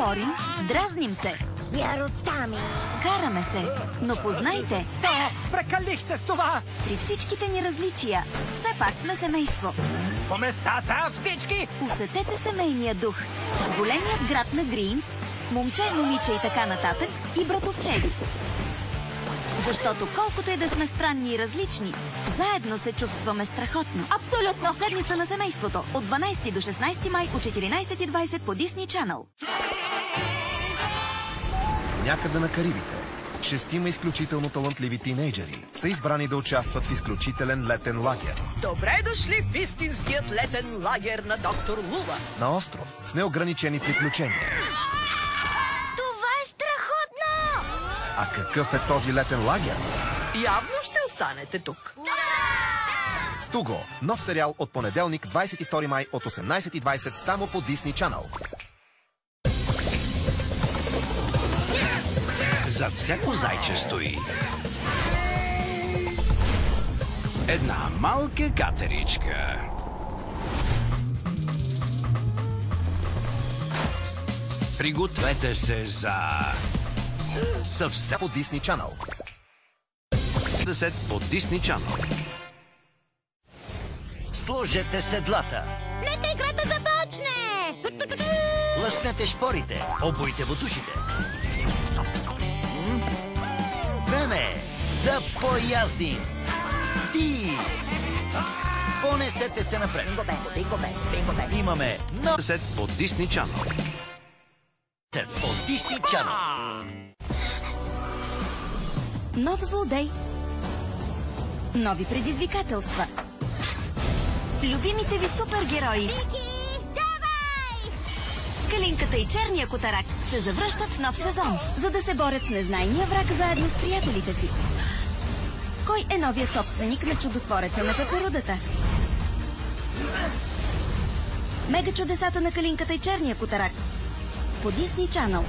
Спорим, дразним се, Яростта ми! караме се, но познайте, Прекалихте с това! при всичките ни различия, все пак сме семейство. По местата всички! Усетете семейния дух с големият град на Гринс, момче, момиче и така нататък и братовчеди. Защото колкото и да сме странни и различни, заедно се чувстваме страхотно. Абсолютно! Седмица на семейството от 12 до 16 май от 14:20 по Disney Channel. Някъде на Карибите, 6 изключително талантливи тинейджери са избрани да участват в изключителен летен лагер. Добре дошли в истинският летен лагер на доктор Лула. На остров с неограничени приключения. Това е страхотно! А какъв е този летен лагер? Явно ще останете тук. Стуго, нов сериал от понеделник, 22 май от 18:20 само по Disney Channel. Зад всяко зайче стои една малка катеричка. Пригответе се за съвсем По Disney Channel. 10 по Disney Channel. Сложете седлата. Нека играта започне! Лъснете шпорите. Обуйте бутушите. Време да пояздим. Ти! Понесете се напред. Имаме нов 10 по Disney Channel. по Disney Channel. Нов злодей. Нови предизвикателства. Любимите ви супергерои. Вики, давай! Калинката и черния котарак се завръщат с нов сезон, за да се борят с незнайния враг заедно с приятелите си. Кой е новият собственик на чудотвореца на пеперудата? Мега чудесата на Калинката и черния котарак по Disney Channel.